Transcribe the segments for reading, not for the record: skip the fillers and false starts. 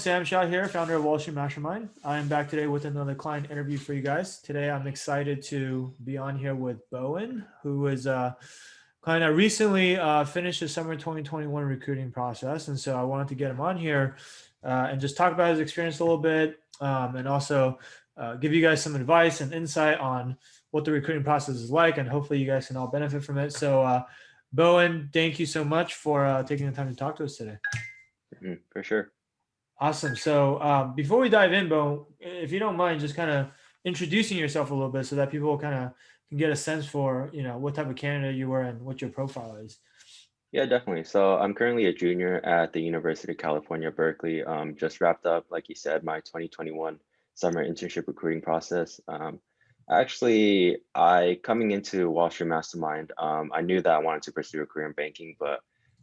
Sam Shaw here, founder of Wall Street Mastermind. I am back today with another client interview for you guys. Today, I'm excited to be on here with Bowen, who is kind of recently finished the summer 2021 recruiting process. And so I wanted to get him on here and just talk about his experience a little bit and also give you guys some advice and insight on what the recruiting process is like. And hopefully you guys can all benefit from it. So Bowen, thank you so much for taking the time to talk to us today. For sure. Awesome. So before we dive in, Bo, if you don't mind, just kind of introducing yourself a little bit so that people kind of can get a sense for, what type of candidate you were and what your profile is. Yeah, definitely. So I'm currently a junior at the University of California, Berkeley. Just wrapped up, like you said, my 2021 summer internship recruiting process. I coming into Wall Street Mastermind, I knew that I wanted to pursue a career in banking, but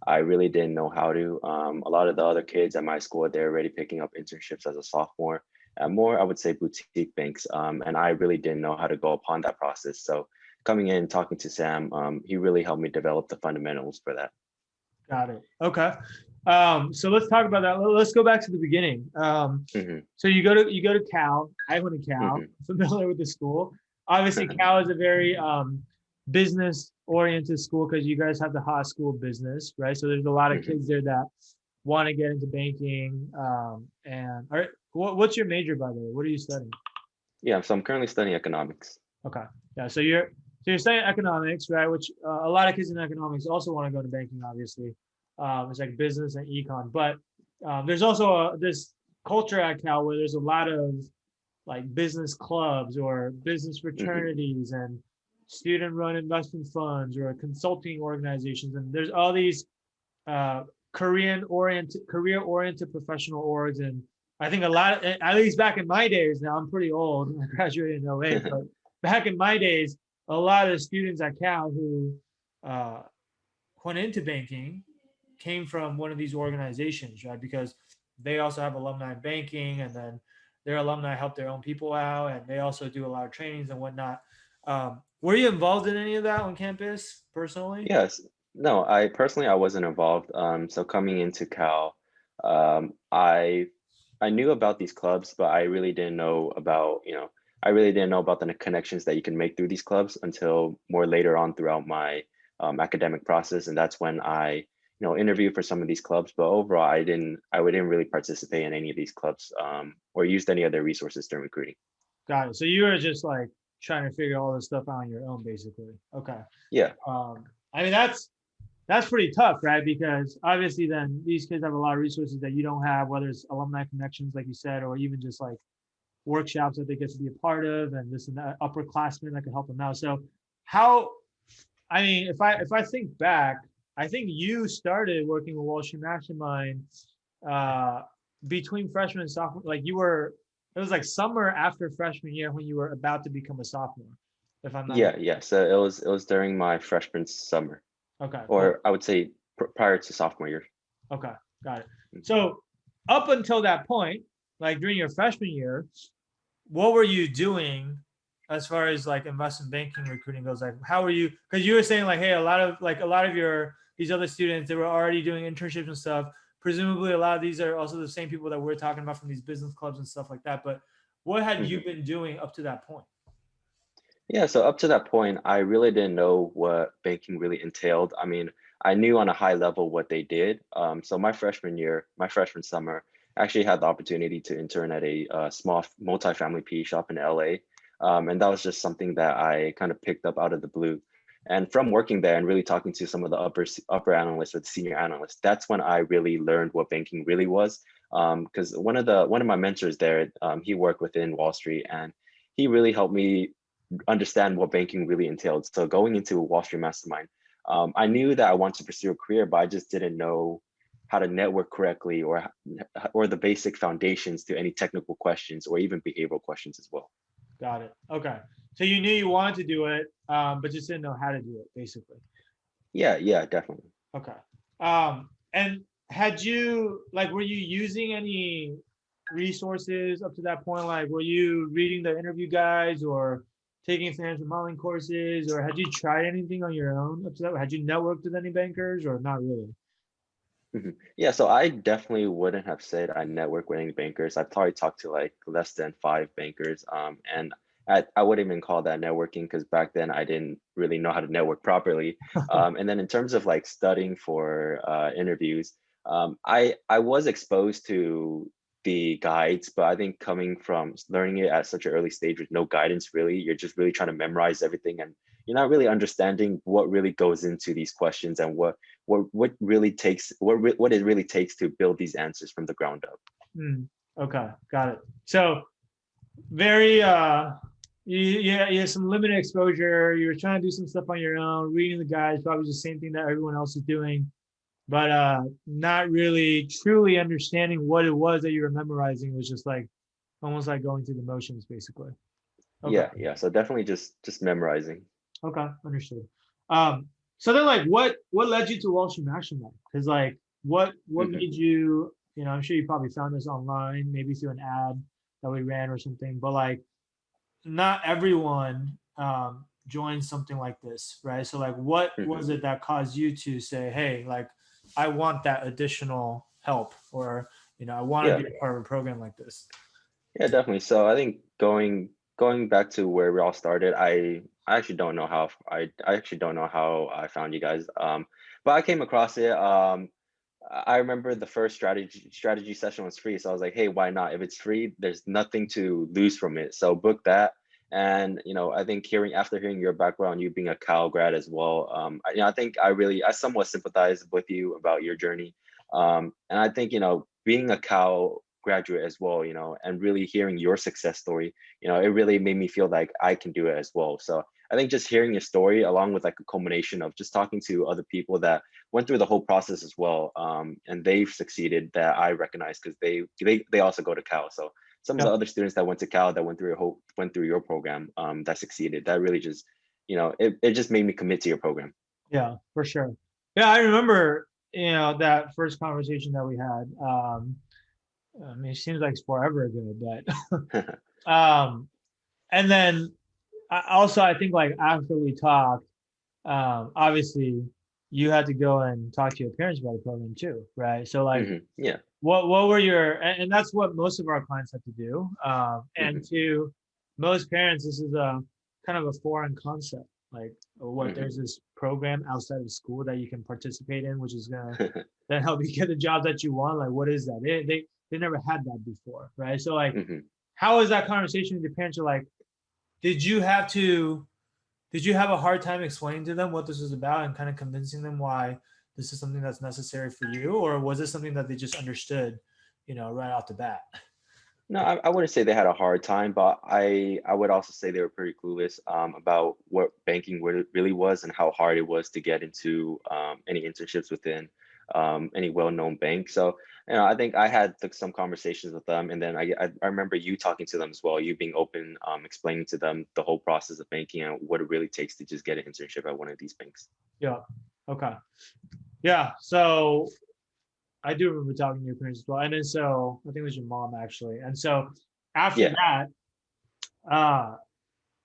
I really didn't know how to. A lot of the other kids at my school, they're already picking up internships as a sophomore at more, I would say, boutique banks. And I really didn't know how to go upon that process. So coming in, talking to Sam, he really helped me develop the fundamentals for that. Got it. Okay. So let's talk about that. Let's go back to the beginning. hmm So you go to Cal. I went to Cal. hmm Familiar with the school. Obviously, Cal is a very business oriented school because you guys have the high school business, right? So there's a lot of hmm kids there that want to get into banking. And all right, what's your major, by the way? What are you studying? Yeah, so I'm currently studying economics. Okay. Yeah. So you're studying economics, right? Which a lot of kids in economics also want to go to banking, obviously. It's like business and econ, but there's also this culture at Cal where there's a lot of like business clubs or business hmm fraternities and student-run investment funds or consulting organizations, and there's all these uh, career-oriented professional orgs. And I think a lot, at least back in my days, now I'm pretty old, I graduated in '08, but back in my days, a lot of the students at Cal who uh, went into banking came from one of these organizations, right? Because they also have alumni banking, and then their alumni help their own people out, and they also do a lot of trainings and whatnot. Were you involved in any of that on campus personally? Yes. No, I personally I wasn't involved. So coming into Cal, um, I I knew about these clubs, but I really didn't know about the connections that you can make through these clubs until more later on throughout my academic process, and that's when I interviewed for some of these clubs. But overall, I didn't really participate in any of these clubs or used any other resources during recruiting. Got it. So you were just like trying to figure all this stuff out on your own, basically. Okay. Yeah. I mean that's pretty tough, right? Because obviously then these kids have a lot of resources that you don't have, whether it's alumni connections, like you said, or even just like workshops that they get to be a part of, and this and that upperclassmen that can help them out. So how, I mean, if I think back, I think you started working with Wall Street Mastermind uh, between freshman and sophomore. Like you were, it was like summer after freshman year when you were about to become a sophomore, if I'm not Yeah, mistaken. yeah. So it was during my freshman summer, Okay, cool. or I would say prior to sophomore year. Okay, got it. Mhm. So up until that point, like during your freshman year, what were you doing as far as like investment banking recruiting goes? Like, how were you? Because you were saying like, hey, a lot of your these other students, they were already doing internships and stuff. Presumably, a lot of these are also the same people that we're talking about from these business clubs and stuff like that. But what had you Mhm. been doing up to that point? Yeah, so up to that point, I really didn't know what banking really entailed. I mean, I knew on a high level what they did. So my freshman year, my freshman summer, I actually had the opportunity to intern at a small multifamily PE shop in LA. And that was just something that I kind of picked up out of the blue. And from working there and really talking to some of the upper analysts or the senior analysts, that's when I really learned what banking really was. Because one of my mentors there, he worked within Wall Street, and he really helped me understand what banking really entailed. So going into Wall Street Mastermind, I knew that I wanted to pursue a career, but I just didn't know how to network correctly or the basic foundations to any technical questions or even behavioral questions as well. Got it. Okay. So you knew you wanted to do it, but just didn't know how to do it, basically. Yeah, yeah, definitely. Okay. And had you like were you using any resources up to that point? Like were you reading the interview guides or taking financial modeling courses, or had you tried anything on your own up to that? Had you networked with any bankers or not really? Yeah, so I definitely wouldn't have said I network with any bankers. I've probably talked to like less than 5 bankers. And I wouldn't even call that networking because back then I didn't really know how to network properly. And then in terms of like studying for interviews, I was exposed to the guides, but I think coming from learning it at such an early stage with no guidance, really, you're just really trying to memorize everything, and you're not really understanding what really goes into these questions and what really takes what it really takes to build these answers from the ground up. Hmm. Okay, got it. So very you had some limited exposure. You were trying to do some stuff on your own, reading the guides, probably the same thing that everyone else is doing, but not really truly understanding what it was that you were memorizing. It was just like almost like going through the motions, basically. Okay. Yeah, so definitely just memorizing. Okay, understood. Um, so then like what led you to Wall Street Action then? Because like what Hmm. made you, I'm sure you probably found this online, maybe through an ad that we ran or something, but like not everyone joins something like this, right? So like what Hmm. was it that caused you to say, hey, like I want that additional help, or I want to Yeah, be a part of a program like this? yeah, definitely. So I think going back to where we all started, I actually don't know how I actually don't know how I found you guys. But I came across it. I remember the first strategy session was free, so I was like, hey, why not? If it's free, there's nothing to lose from it. So book that. And I think after hearing your background, you being a Cal grad as well, I think I somewhat sympathize with you about your journey. And I think being a Cal graduate as well, and really hearing your success story, it really made me feel like I can do it as well. So I think just hearing your story, along with like a culmination of just talking to other people that went through the whole process as well, and they've succeeded, that I recognize because they also go to Cal. So some of Yeah, the other students that went to Cal that went through your program, that succeeded, that really just it just made me commit to your program. yeah, for sure. Yeah, I remember, that first conversation that we had. I mean, it seems like it's forever ago, but and then also I think like after we talked, obviously you had to go and talk to your parents about the program too, right? So like, Yeah. what were your, and that's what most of our clients have to do. And Hmm. to most parents, this is a kind of a foreign concept. Like, what, Hmm. there's this program outside of school that you can participate in, which is gonna then help you get the job that you want. Like, what is that? They never had that before, right? So like, Hmm. how is that conversation with your parents? Are like, did you have to did you have a hard time explaining to them what this was about and kind of convincing them why this is something that's necessary for you, or was this something that they just understood, right off the bat? No, I wouldn't say they had a hard time, but I would also say they were pretty clueless about what banking really was and how hard it was to get into any internships within any well-known bank. So, I think I had some conversations with them, and then I remember you talking to them as well, you being open, explaining to them the whole process of banking and what it really takes to just get an internship at one of these banks. Yeah. Okay. Yeah. So I do remember talking to your parents as well, and then so I think it was your mom actually, and so after Yeah. that, uh,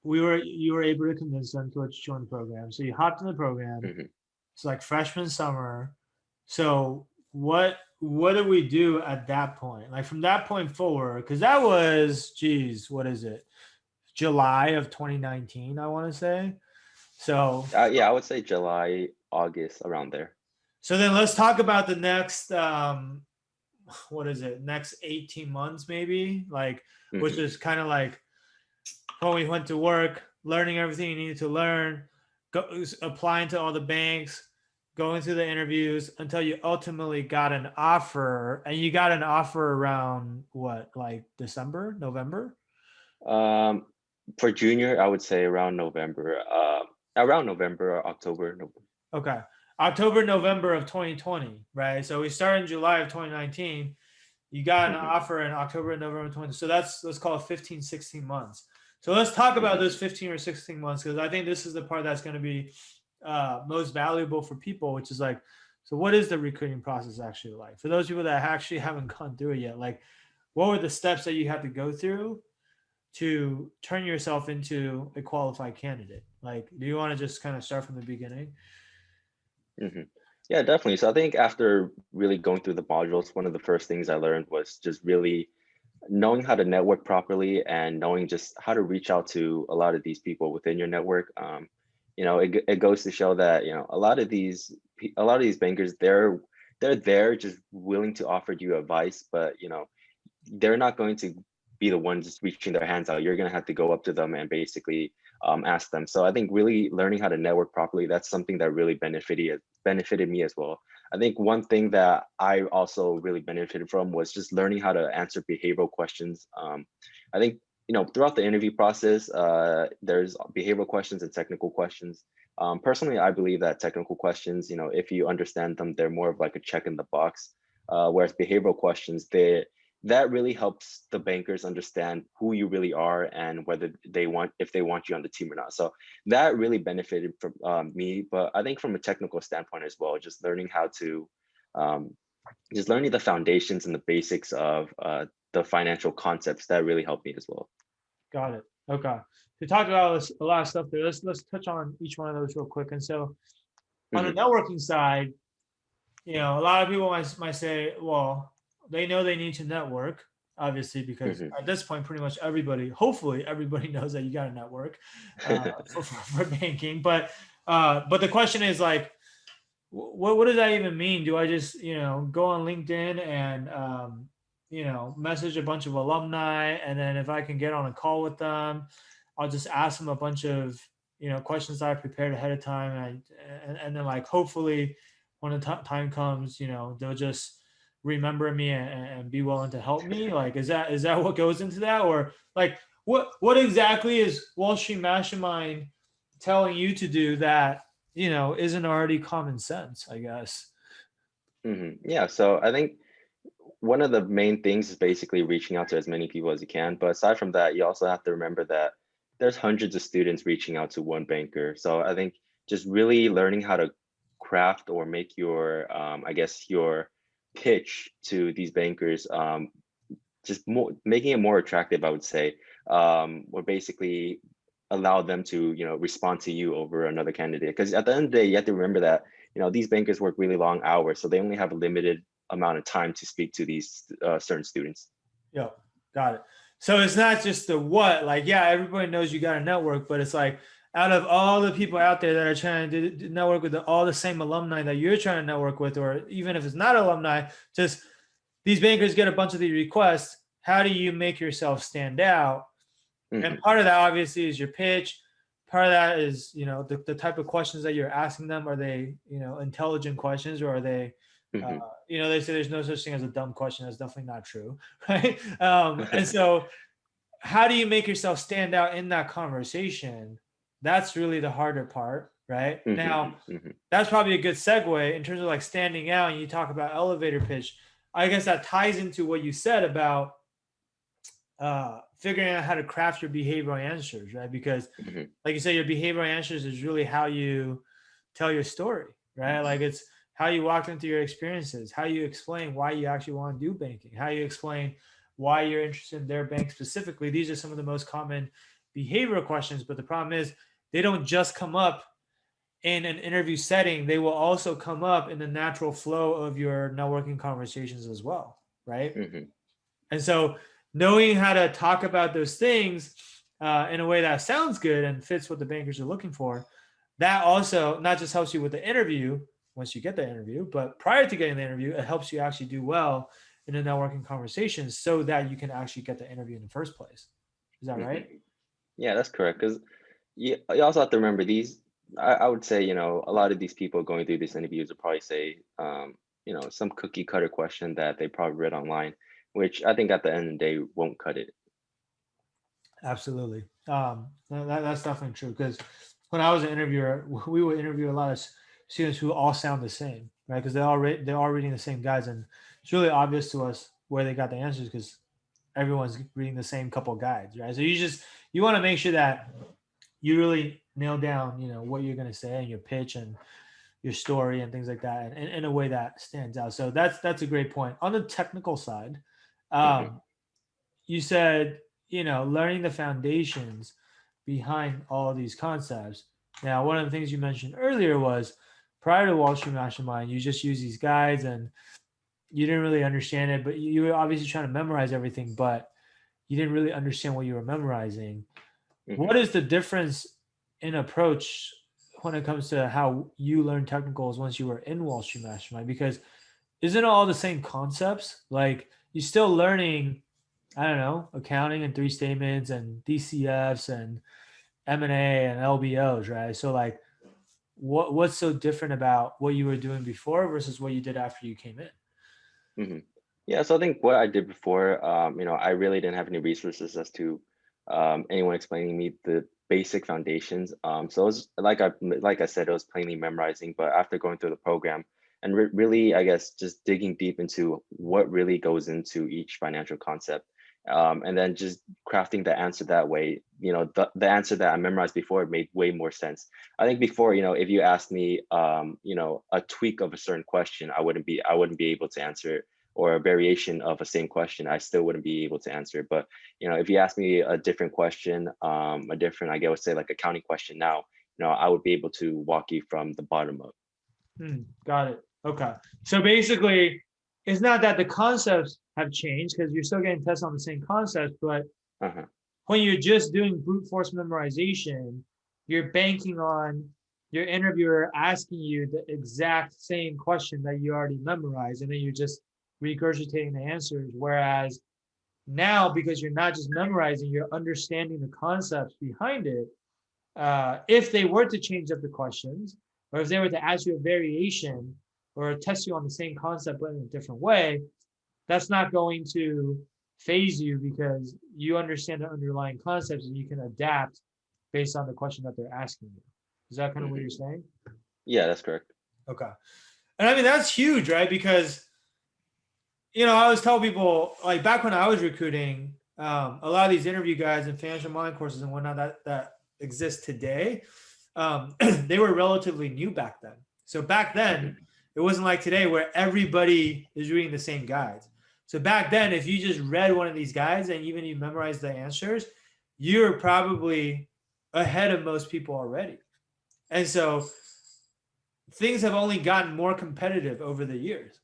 you were able to convince them to join the program. So you hopped in the program. Hmm. It's like freshman summer. So what did we do at that point? Like from that point forward, because that was, geez, what is it? July of 2019, I want to say. So Yeah, I would say July, August, around there. so then let's talk about the next what is it? Next 18 months maybe, like, which Hmm. is kind of like when we went to work, learning everything you needed to learn, applying to all the banks, going through the interviews until you ultimately got an offer. And you got an offer around what, like December, November? Um, for junior, I would say around November or October. Okay. October, November of 2020, right? So we started in July of 2019. You got an Hmm. offer in October and November 20. So that's, let's call it 15, 16 months. So let's talk about Hmm. those 15 or 16 months, because I think this is the part that's going to be most valuable for people, which is like, so what is the recruiting process actually like? For those people that actually haven't gone through it yet, like what were the steps that you had to go through to turn yourself into a qualified candidate? Like, do you want to just kind of start from the beginning? Hmm. Yeah, definitely. So I think after really going through the modules, one of the first things I learned was just really knowing how to network properly and knowing just how to reach out to a lot of these people within your network. It goes to show that a lot of these bankers, they're there just willing to offer you advice, but they're not going to be the ones just reaching their hands out. You're going to have to go up to them and basically ask them. So I think really learning how to network properly, that's something that really benefited me as well. I think one thing that I also really benefited from was just learning how to answer behavioral questions. I think throughout the interview process, there's behavioral questions and technical questions. Personally, I believe that technical questions, if you understand them, they're more of like a check in the box. Whereas behavioral questions, that really helps the bankers understand who you really are and whether if they want you on the team or not. So that really benefited from me. But I think from a technical standpoint as well, um, just learning the foundations and the basics of the financial concepts, that really helped me as well. Got it. Okay. We talked about a lot of stuff there. Let's touch on each one of those real quick. And so on the Hmm. networking side, a lot of people might say, well, they know they need to network, obviously, because Hmm. at this point, pretty much everybody, hopefully, everybody knows that you got to network for banking. But the question is like, what does that even mean? Do I just go on LinkedIn and message a bunch of alumni, and then if I can get on a call with them, I'll just ask them a bunch of questions that I prepared ahead of time, and then like hopefully when the time comes, they'll just remember me and be willing to help me. Like, is that what goes into that, or like what exactly is Wall Street Mastermind telling you to do that isn't already common sense, I guess. Yeah, so I think one of the main things is basically reaching out to as many people as you can. But aside from that, you also have to remember that there's hundreds of students reaching out to one banker. So I think just really learning how to craft or make I guess, your pitch to these bankers, just more making it more attractive, I would say, or basically allow them to, respond to you over another candidate. Because at the end of the day, you have to remember that, these bankers work really long hours, so they only have a limited amount of time to speak to these certain students. Yeah, got it. So it's not just the what, like, yeah, everybody knows you got a network, but it's like out of all the people out there that are trying to network with all the same alumni that you're trying to network with, or even if it's not alumni, just these bankers get a bunch of these requests. How do you make yourself stand out? And Hmm. part of that obviously is your pitch. Part of that is, the type of questions that you're asking them. Are they, intelligent questions, or are they, uh, Hmm. they say there's no such thing as a dumb question. That's definitely not true. Right. And so how do you make yourself stand out in that conversation? That's really the harder part. Right Hmm. now, Hmm. that's probably a good segue in terms of like standing out. And you talk about elevator pitch. I guess that ties into what you said about figuring out how to craft your behavioral answers, right? Because, Hmm. like you say, your behavioral answers is really how you tell your story, right? Like it's how you walk into your experiences, how you explain why you actually want to do banking, how you explain why you're interested in their bank specifically. These are some of the most common behavioral questions, but the problem is they don't just come up in an interview setting. They will also come up in the natural flow of your networking conversations as well, right? Hmm. And so knowing how to talk about those things in a way that sounds good and fits what the bankers are looking for, that also not just helps you with the interview once you get the interview, but prior to getting the interview, it helps you actually do well in the networking conversations so that you can actually get the interview in the first place. Is that Hmm. right? Yeah, that's correct. Because you also have to remember these. I would say, a lot of these people going through these interviews will probably say, some cookie cutter question that they probably read online, which I think at the end of the day won't cut it. Absolutely. That's definitely true because when I was an interviewer, we would interview a lot of students who all sound the same, right? Because they're all reading the same guides, and it's really obvious to us where they got the answers because everyone's reading the same couple guides, right? So you want to make sure that you really nail down, what you're going to say and your pitch and your story and things like that, and in a way that stands out. So that's a great point. On the technical side, Hmm. um, you said, learning the foundations behind all of these concepts. Now, one of the things you mentioned earlier was prior to Wall Street Mastermind, you just use these guides and you didn't really understand it, but you were obviously trying to memorize everything, but you didn't really understand what you were memorizing. Mhm. What is the difference in approach when it comes to how you learn technicals once you were in Wall Street Mastermind? Because isn't it all the same concepts? Like you're still learning, I don't know, accounting and three statements and DCFs and M&A and LBOs, right? So like what's so different about what you were doing before versus what you did after you came in? Mhm. Yeah, so I think what I did before, I really didn't have any resources as to anyone explaining me the basic foundations. So it was like I said, it was plainly memorizing. But after going through the program and really, I guess, just digging deep into what really goes into each financial concept, and then just crafting the answer that way, the answer that I memorized before made way more sense. I think before, if you asked me, a tweak of a certain question, I wouldn't be able to answer it, or a variation of a same question, I still wouldn't be able to answer it. But if you ask me a different question, a different, I guess, say like accounting question now, I would be able to walk you from the bottom up. Got it. Okay. So basically, it's not that the concepts have changed because you're still getting tested on the same concepts, but Uh-huh. when you're just doing brute force memorization, you're banking on your interviewer asking you the exact same question that you already memorized, and then you're just regurgitating the answers. Whereas now, because you're not just memorizing, you're understanding the concepts behind it. If they were to change up the questions, or if they were to ask you a variation or test you on the same concept but in a different way, that's not going to phase you because you understand the underlying concepts and you can adapt based on the question that they're asking you. Is that kind of what Hmm. you're saying? Yeah, that's correct. Okay. And I mean, that's huge, right? Because, I always tell people, like back when I was recruiting, a lot of these interview guides and financial mind courses and whatnot that exist today, they were relatively new back then. So back then, Hmm. it wasn't like today where everybody is reading the same guides. So back then, if you just read one of these guides and even you memorized the answers, you're probably ahead of most people already. And so things have only gotten more competitive over the years.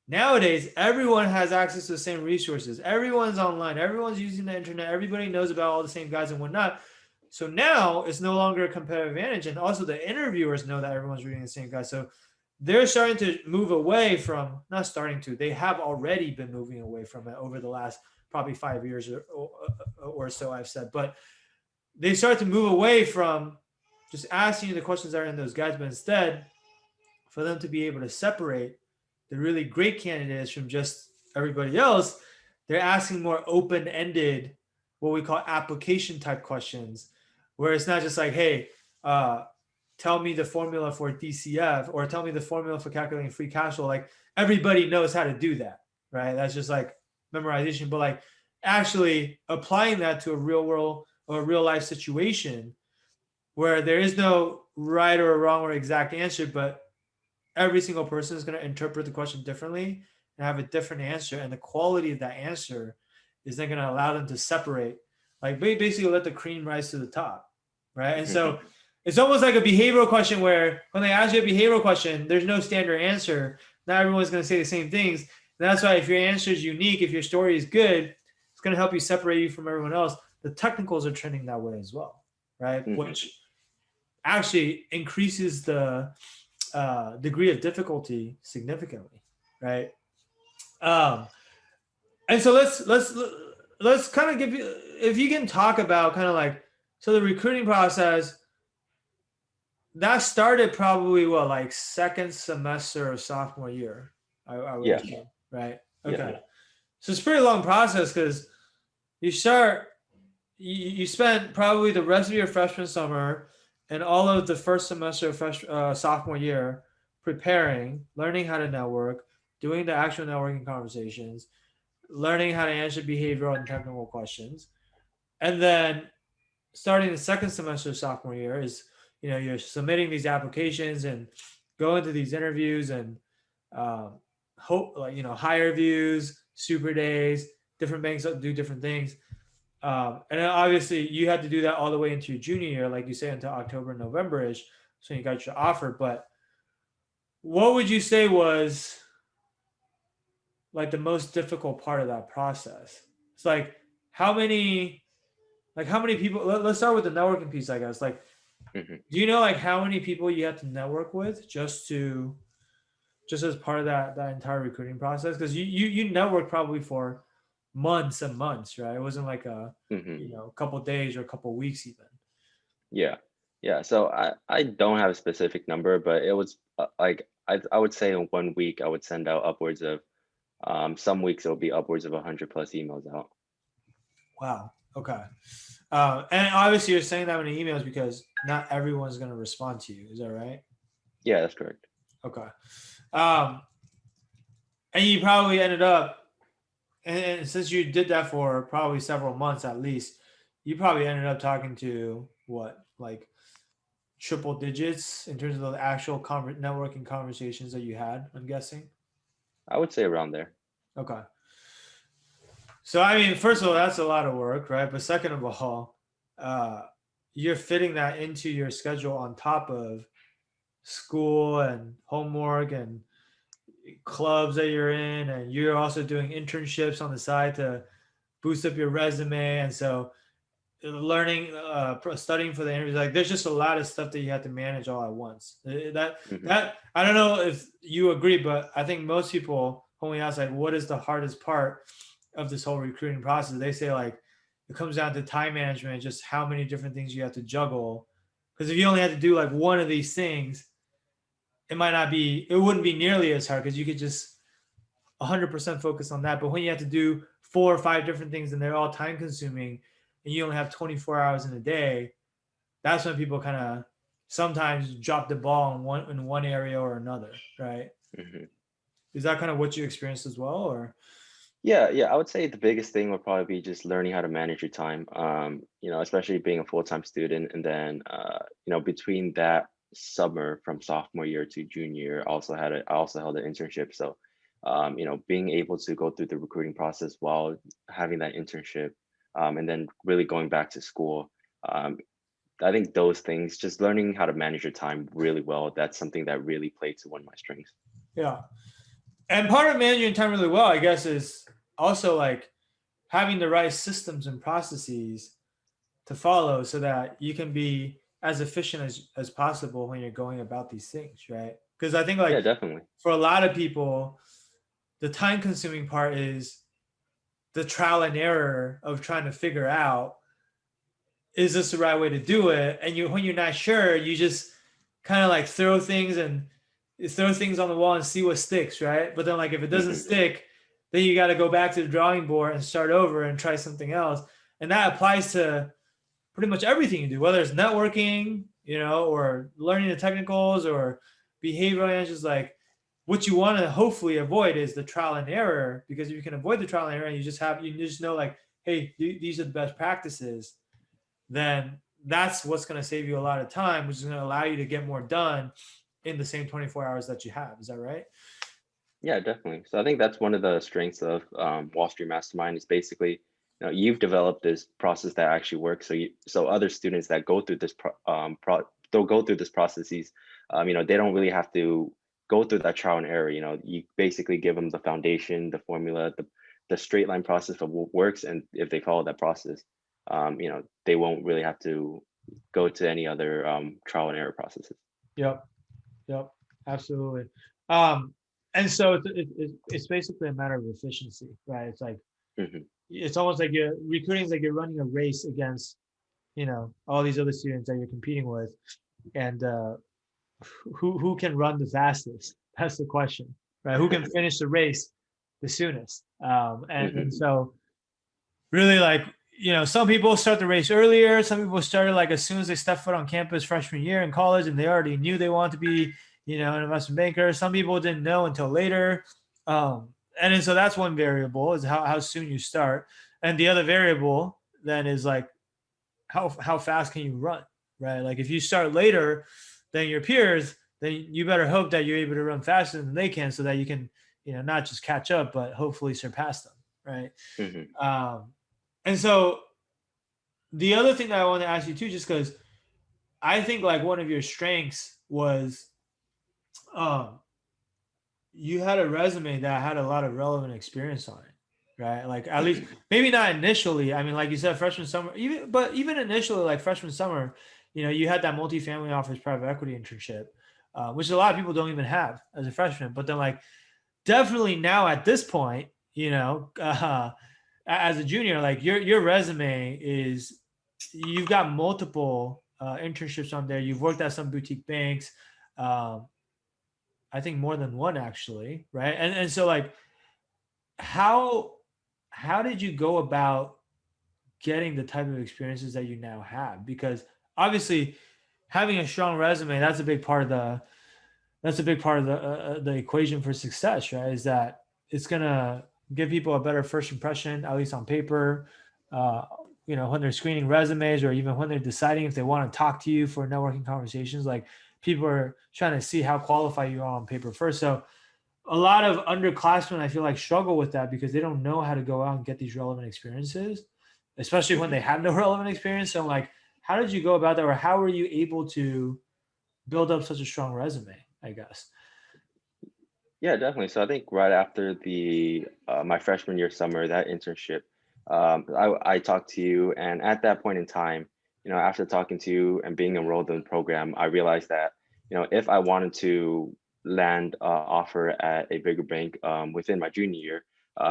Nowadays, everyone has access to the same resources. Everyone's online. Everyone's using the internet. Everybody knows about all the same guys and whatnot. So now it's no longer a competitive advantage. And also the interviewers know that everyone's reading the same guys. So they're starting to move away from, not starting to, they have already been moving away from it over the last probably 5 years or so, I've said. But they start to move away from just asking you the questions that are in those guides, but instead for them to be able to separate the really great candidates from just everybody else, they're asking more open-ended, what we call application type questions, where it's not just like, hey, tell me the formula for DCF or tell me the formula for calculating free cash flow. Like everybody knows how to do that, right? That's just like memorization, but like actually applying that to a real world or a real life situation where there is no right or wrong or exact answer, but every single person is going to interpret the question differently and have a different answer. And the quality of that answer is then going to allow them to separate, like basically let the cream rise to the top. Right. And so Hmm. it's almost like a behavioral question where when they ask you a behavioral question, there's no standard answer. Not everyone's going to say the same things. And that's why if your answer is unique, if your story is good, it's going to help you separate you from everyone else. The technicals are trending that way as well. Right. Hmm. Which actually increases the degree of difficulty significantly, right? Um, and so let's kind of give you, if you can talk about kind of like, so the recruiting process that started probably what, like second semester of sophomore year, I would Yeah. assume, right? Yeah. Okay, so it's a pretty long process because you start you spent probably the rest of your freshman summer and all of the first semester of sophomore year preparing, learning how to network, doing the actual networking conversations, learning how to answer behavioral and technical questions. And then starting the second semester of sophomore year is, you're submitting these applications and going to these interviews and um, hope, like, higher views, super days, different banks do different things. And then obviously you had to do that all the way into your junior year, like you say, until October, November ish. So you got your offer. But what would you say was like the most difficult part of that process? It's like how many how many people let's start with the networking piece, I guess. Like, Mhm. do you know like how many people you have to network with just as part of that entire recruiting process? Because you network probably for months and months, right? It wasn't like a Mhm. a couple days or a couple weeks even. Yeah. Yeah. So I don't have a specific number, but it was like I would say in 1 week I would send out upwards of some weeks it'll be upwards of 100 plus emails out. Wow. Okay. And obviously you're saying that in emails because not everyone's going to respond to you. Is that right? Yeah, that's correct. Okay. Um, and you probably ended up, and since you did that for probably several months at least, you probably ended up talking to what, like triple digits in terms of the actual networking conversations that you had, I'm guessing. I would say around there. Okay. So, I mean, first of all, that's a lot of work, right? But second of all, uh, you're fitting that into your schedule on top of school and homework and clubs that you're in, and you're also doing internships on the side to boost up your resume. And so, learning, studying for the interviews, like there's just a lot of stuff that you have to manage all at once. Hmm. That I don't know if you agree, but I think most people, when we ask like, what is the hardest part of this whole recruiting process, they say like it comes down to time management, just how many different things you have to juggle. Because if you only had to do like one of these things, it wouldn't be nearly as hard because you could just 100% focus on that. But when you have to do 4 or 5 different things and they're all time consuming and you only have 24 hours in a day, that's when people kind of sometimes drop the ball in one area or another, right? Hmm. Is that kind of what you experienced as well, or? Yeah, yeah, I would say the biggest thing would probably be just learning how to manage your time. Especially being a full-time student, and then between that summer from sophomore year to junior year, I also held an internship. So, being able to go through the recruiting process while having that internship, and then really going back to school. Um, I think those things, just learning how to manage your time really well, that's something that really played to one of my strengths. Yeah. And part of managing time really well, I guess, is also like having the right systems and processes to follow so that you can be as efficient as possible when you're going about these things, right? Because I think Yeah, like definitely. for a lot of people, the time consuming part is the trial and error of trying to figure out, is this the right way to do it? And when you're not sure, you just kind of like throw things on the wall and see what sticks, right? But then like if it doesn't Hmm. stick, then you got to go back to the drawing board and start over and try something else. And that applies to pretty much everything you do, whether it's networking, or learning the technicals or behavioral analysis. Like what you want to hopefully avoid is the trial and error, because if you can avoid the trial and error and you just know like, hey, these are the best practices, then that's what's going to save you a lot of time, which is going to allow you to get more done in the same 24 hours that you have. Is that right? Yeah, definitely. So I think that's one of the strengths of Wall Street Mastermind is basically, you've developed this process that actually works. So other students that go through they'll go through this processes, they don't really have to go through that trial and error. You basically give them the foundation, the formula, the straight line process of what works, and if they follow that process, they won't really have to go to any other trial and error processes. Yep. Yep. Absolutely. Um, and so it's basically a matter of efficiency, right? It's like, Hmm. it's almost like you're recruiting is like you're running a race against, all these other students that you're competing with. And who can run the fastest? That's the question, right? Who can finish the race the soonest? And Hmm. so really like, some people start the race earlier. Some people started like as soon as they step foot on campus freshman year in college, and they already knew they wanted to be, an investment banker. Some people didn't know until later. And then, so that's one variable, is how soon you start. And the other variable then is like how fast can you run, right? Like if you start later than your peers, then you better hope that you're able to run faster than they can, so that you can, not just catch up, but hopefully surpass them, right? Hmm. Um, and so the other thing that I want to ask you too, just because I think like one of your strengths was you had a resume that had a lot of relevant experience on it, right? Like at least maybe not initially. I mean, like you said, freshman summer, even initially, like freshman summer, you had that multifamily office private equity internship, which a lot of people don't even have as a freshman. But then, like, definitely now at this point, as a junior, like your resume is, you've got multiple internships on there. You've worked at some boutique banks. Um, I think more than one actually, right? And so like how how did you go about getting the type of experiences that you now have? Because obviously having a strong resume, that's a big part of the equation for success, right? Is that it's gonna give people a better first impression, at least on paper. Uh, when they're screening resumes, or even when they're deciding if they want to talk to you for networking conversations, like people are trying to see how qualified you are on paper first. So a lot of underclassmen, I feel like, struggle with that because they don't know how to go out and get these relevant experiences, especially when they Mhm. have no relevant experience. So, like, how did you go about that, or how were you able to build up such a strong resume? I guess. Yeah, definitely. So I think right after the my freshman year summer, that internship, I talked to you, and at that point in time, after talking to you and being enrolled in the program, I realized that, if I wanted to land offer at a bigger bank within my junior year,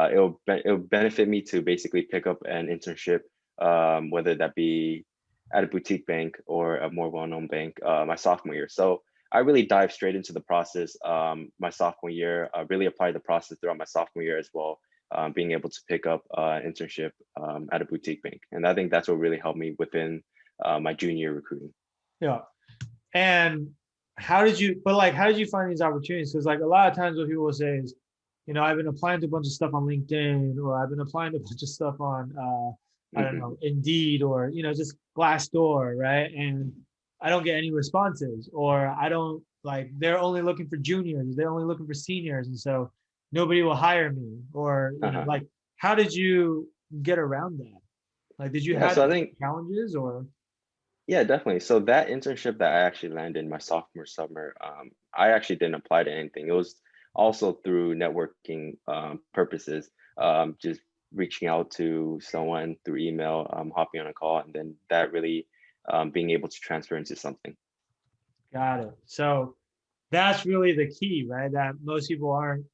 it'll benefit me to basically pick up an internship, whether that be at a boutique bank or a more well-known bank, my sophomore year. So I really dived straight into the process my sophomore year. I really applied the process throughout my sophomore year as well, being able to pick up an internship at a boutique bank. And I think that's what really helped me within my junior year recruiting. Yeah. And how did you find these opportunities? Because, like, a lot of times what people will say is, I've been applying to a bunch of stuff on LinkedIn, or I've been applying to a bunch of stuff on, I don't Mhm. know, Indeed, or, just Glassdoor, right? And I don't get any responses, or I don't, like, they're only looking for juniors, they're only looking for seniors. And so nobody will hire me, or, Uh-huh. like, how did you get around that? Like, did you Yeah, have so I think, challenges, or? yeah, definitely. So that internship that I actually landed in my sophomore summer, I actually didn't apply to anything. It was also through networking purposes, just reaching out to someone through email, hopping on a call, and then that really being able to transfer into something. Got it. So that's really the key, right? That most people aren't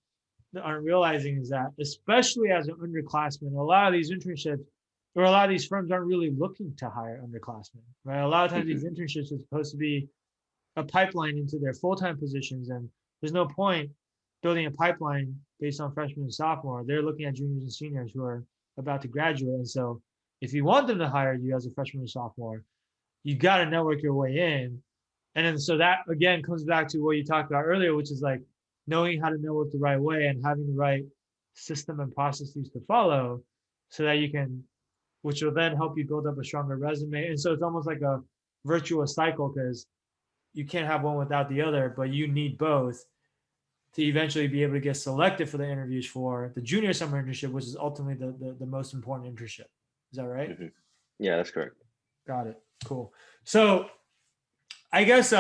realizing, is that, especially as an underclassman, a lot of these internships, or a lot of these firms, aren't really looking to hire underclassmen, right? A lot of times Mhm. these internships are supposed to be a pipeline into their full-time positions, and there's no point building a pipeline based on freshmen and sophomore. They're looking at juniors and seniors who are about to graduate. And so if you want them to hire you as a freshman or sophomore, you got to network your way in. And then so that again comes back to what you talked about earlier, which is like knowing how to network the right way and having the right system and processes to follow, so that you can, which will then help you build up a stronger resume. And so it's almost like a virtuous cycle, because you can't have one without the other, but you need both to eventually be able to get selected for the interviews for the junior summer internship, which is ultimately the most important internship. Is that right? Mhm. Yeah, that's correct. Got it. Cool. So I guess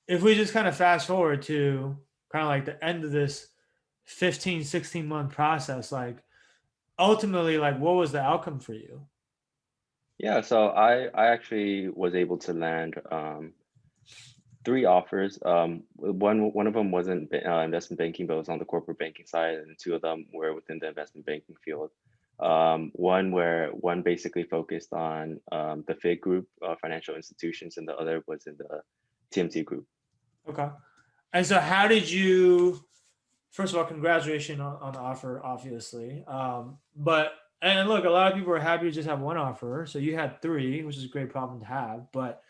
if we just kind of fast forward to kind of like the end of this 15, 16-month process, like, ultimately, like, what was the outcome for you? Yeah, so I actually was able to land three offers. One of them wasn't investment banking, but it was on the corporate banking side, and two of them were within the investment banking field. One basically focused on the FIG group, financial institutions, and the other was in the TMT group. Okay. And so how did you, first of all, congratulations on the offer, obviously. But, and look, a lot of people are happy to just have one offer. So you had three, which is a great problem to have. But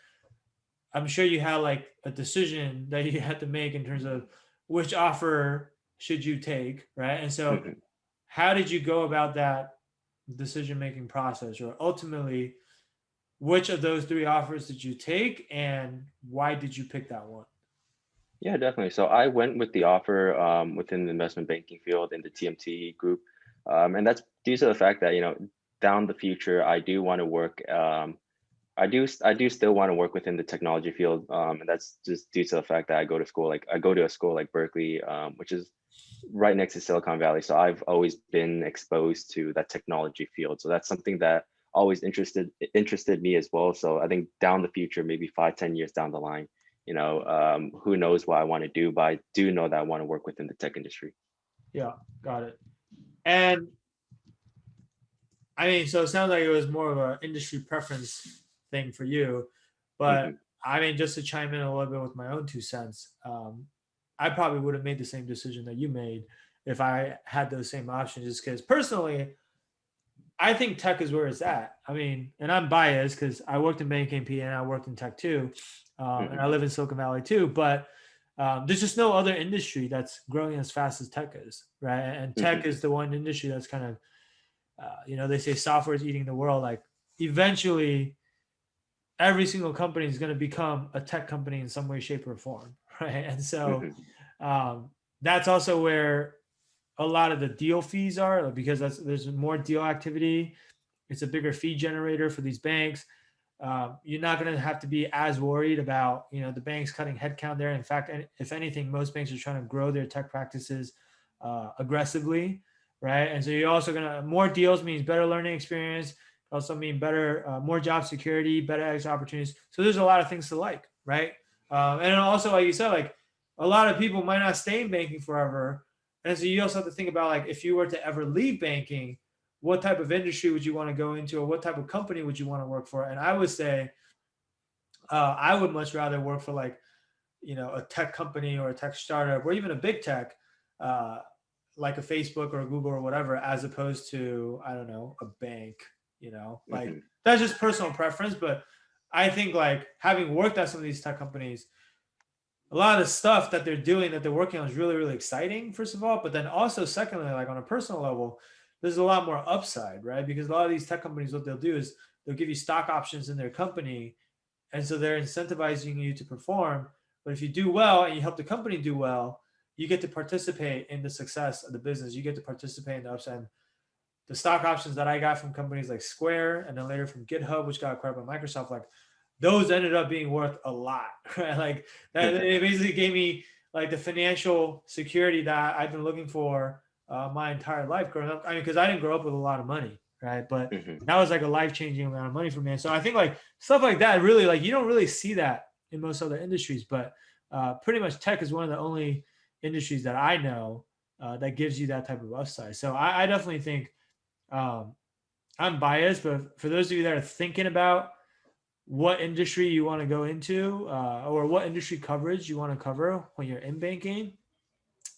I'm sure you had like a decision that you had to make in terms of which offer should you take, right? And so Mhm. how did you go about that decision making process, or ultimately, which of those three offers did you take, and why did you pick that one? Yeah, definitely. So I went with the offer within the investment banking field in the TMT group, and that's due to the fact that down the future I do want to work I do still want to work within the technology field, and that's just due to the fact that I go to a school like Berkeley, which is right next to Silicon Valley. So I've always been exposed to that technology field. So that's something that always interested me as well. So I think down the future, maybe 5, 10 years down the line, who knows what I want to do, but I do know that I want to work within the tech industry. Yeah, got it. And I mean, so it sounds like it was more of an industry preference thing for you, but Hmm. I mean, just to chime in a little bit with my own 2 cents, I probably would have made the same decision that you made if I had those same options. Just because personally, I think tech is where it's at. I mean, and I'm biased because I worked in banking and I worked in tech too, and I Hmm. live in Silicon Valley too. But there's just no other industry that's growing as fast as tech is, right? And tech Hmm. is the one industry that's kind of, they say software is eating the world. Like eventually, every single company is going to become a tech company in some way, shape, or form, right? And so Hmm. um, that's also where a lot of the deal fees are because there's more deal activity. It's a bigger fee generator for these banks. You're not going to have to be as worried about the banks cutting headcount there. In fact, if anything, most banks are trying to grow their tech practices aggressively, right? And so you're also going to more deals means better learning experience. Also mean better, more job security, better exit opportunities. So there's a lot of things to like, right? And also, like you said, like a lot of people might not stay in banking forever, and so you also have to think about like if you were to ever leave banking, what type of industry would you want to go into, or what type of company would you want to work for? And I would say I would much rather work for like a tech company or a tech startup or even a big tech, uh, like a Facebook or a Google or whatever, as opposed to I don't know a bank. Like Hmm. that's just personal preference, but I think like having worked at some of these tech companies, a lot of the stuff that they're doing that they're working on is really really exciting first of all, but then also secondly, like on a personal level, there's a lot more upside, right? Because a lot of these tech companies, what they'll do is they'll give you stock options in their company, and so they're incentivizing you to perform. But if you do well and you help the company do well, you get to participate in the success of the business. You get to participate in the upside. The stock options that I got from companies like Square and then later from GitHub, which got acquired by Microsoft, like those ended up being worth a lot, right? Like that, it basically gave me like the financial security that I've been looking for my entire life growing up. I mean, because I didn't grow up with a lot of money, right? But Hmm. that was like a life changing amount of money for me. And so I think like stuff like that really like you don't really see that in most other industries, but pretty much tech is one of the only industries that I know that gives you that type of upside. So I definitely think um, I'm biased, but for those of you that are thinking about what industry you want to go into or what industry coverage you want to cover when you're in banking,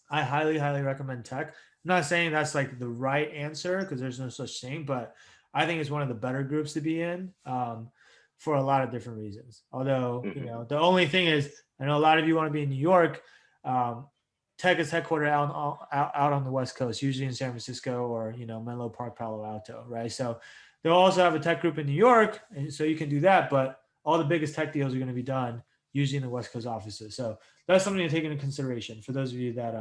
I highly, highly recommend tech. I'm not saying that's like the right answer because there's no such thing, but I think it's one of the better groups to be in for a lot of different reasons. Although, Hmm. the only thing is, I know a lot of you want to be in New York. Um, tech is headquartered out on the West Coast, usually in San Francisco or, Menlo Park, Palo Alto, right? So they'll also have a tech group in New York, and so you can do that. But all the biggest tech deals are going to be done usually in the West Coast offices. So that's something to take into consideration for those of you that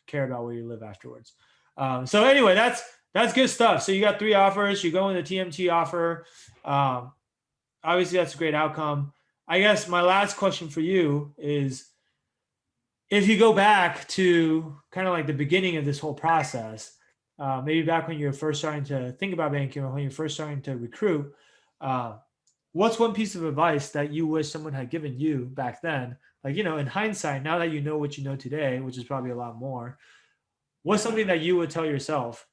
care about where you live afterwards. So anyway, that's good stuff. So you got 3 offers. You go in the TMT offer. Um, Obviously, that's a great outcome. I guess my last question for you is if you go back to kind of like the beginning of this whole process, maybe back when you were first starting to think about banking or when you're first starting to recruit, uh, what's one piece of advice that you wish someone had given you back then? Like, in hindsight, now that you know what you know today, which is probably a lot more, what's something that you would tell yourself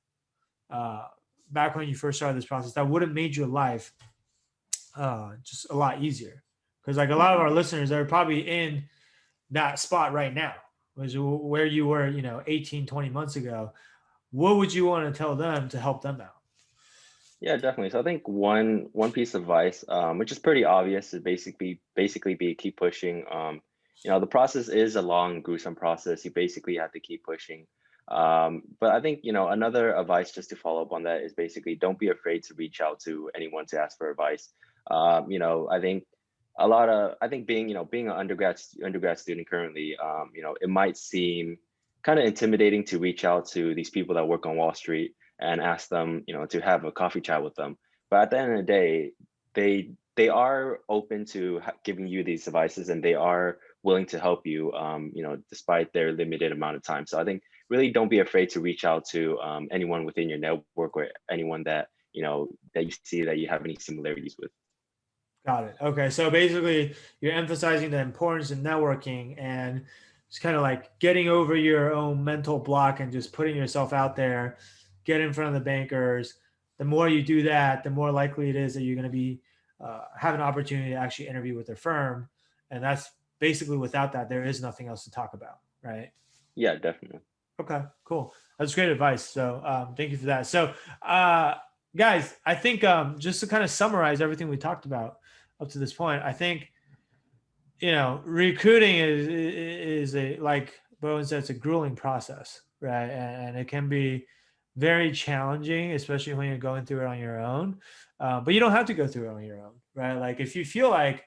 uh, back when you first started this process that would have made your life just a lot easier? Because like a lot of Hmm. our listeners are probably in that spot right now, which is where you were, 18, 20 months ago. What would you want to tell them to help them out? Yeah, definitely. So I think one piece of advice, which is pretty obvious, is basically be keep pushing. The process is a long, gruesome process. You basically have to keep pushing. But I think another advice just to follow up on that is basically don't be afraid to reach out to anyone to ask for advice. I think I think being an undergrad student currently, it might seem kind of intimidating to reach out to these people that work on Wall Street and ask them, to have a coffee chat with them. But at the end of the day, they they are open to giving you these advices, and they are willing to help you, despite their limited amount of time. So I think really don't be afraid to reach out to anyone within your network, or anyone that that you see that you have any similarities with. Got it. Okay. So basically, you're emphasizing the importance of networking and just kind of like getting over your own mental block and just putting yourself out there, get in front of the bankers. The more you do that, the more likely it is that you're going to be have an opportunity to actually interview with their firm. And that's basically, without that, there is nothing else to talk about, right? Yeah, definitely. Okay, cool. That's great advice. So thank you for that. So guys, I think just to kind of summarize everything we talked about up to this point, I think recruiting is a, like Bowen said, it's a grueling process, right? And it can be very challenging, especially when you're going through it on your own. But you don't have to go through it on your own, right? Like if you feel like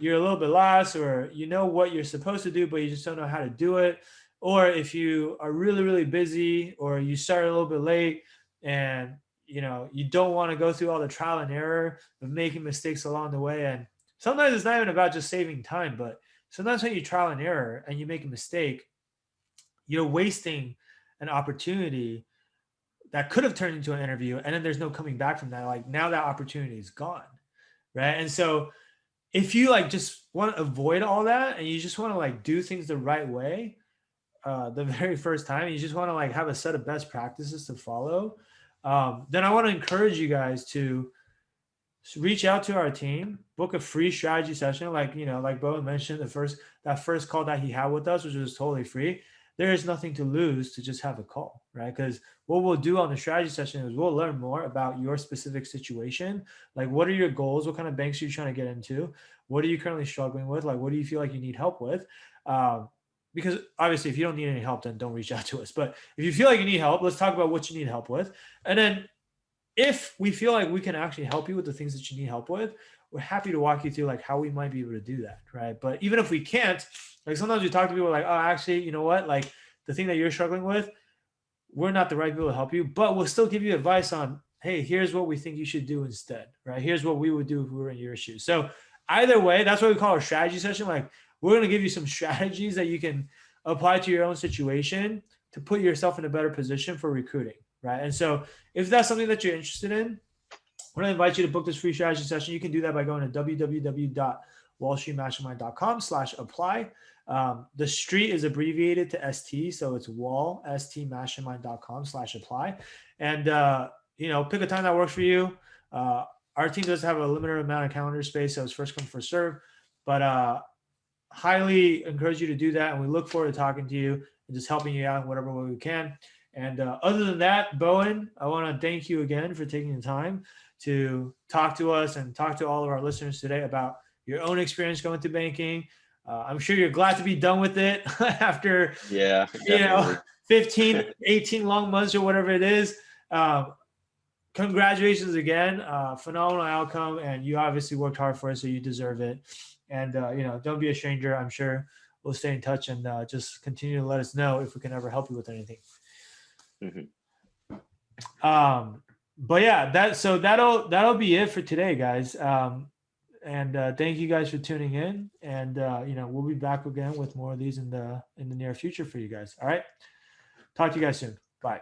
you're a little bit lost, or you know what you're supposed to do but you just don't know how to do it, or if you are really really busy, or you start a little bit late, and you don't want to go through all the trial and error of making mistakes along the way. And sometimes it's not even about just saving time, but sometimes when you trial and error and you make a mistake, you're wasting an opportunity that could have turned into an interview, and then there's no coming back from that. Like now that opportunity is gone, right? And so if you like just want to avoid all that and you just want to like do things the right way the very first time, and you just want to like have a set of best practices to follow, then I want to encourage you guys to reach out to our team, book a free strategy session. Like like Bowen mentioned, that first call that he had with us, which was totally free. There is nothing to lose to just have a call, right? Because what we'll do on the strategy session is we'll learn more about your specific situation. Like, what are your goals? What kind of banks are you trying to get into? What are you currently struggling with? Like, what do you feel like you need help with? Because obviously, if you don't need any help, then don't reach out to us. But if you feel like you need help, let's talk about what you need help with. And then if we feel like we can actually help you with the things that you need help with, we're happy to walk you through like how we might be able to do that, right? But even if we can't, like sometimes we talk to people like, oh, actually, you know what? Like the thing that you're struggling with, we're not the right people to help you, but we'll still give you advice on, hey, here's what we think you should do instead, right? Here's what we would do if we were in your shoes. So either way, that's what we call a strategy session. Like we're going to give you some strategies that you can apply to your own situation to put yourself in a better position for recruiting, right? And so if that's something that you're interested in, we're going to invite you to book this free strategy session. You can do that by going to www.wallstreetmastermind.com/apply. The street is abbreviated to ST, so it's stmastermind.com/apply. And, pick a time that works for you. Our team does have a limited amount of calendar space, so it's first come, first serve. But highly encourage you to do that. And we look forward to talking to you and just helping you out in whatever way we can. And other than that, Bowen, I want to thank you again for taking the time to talk to us and talk to all of our listeners today about your own experience going through banking. I'm sure you're glad to be done with it after, Yeah, definitely. 15, 18 long months or whatever it is. Congratulations again. Phenomenal outcome. And you obviously worked hard for it, so you deserve it. And, don't be a stranger. I'm sure we'll stay in touch and just continue to let us know if we can ever help you with anything. Mm-hmm. But yeah, that'll be it for today, guys. And thank you guys for tuning in. And we'll be back again with more of these in the near future for you guys. All right. Talk to you guys soon. Bye.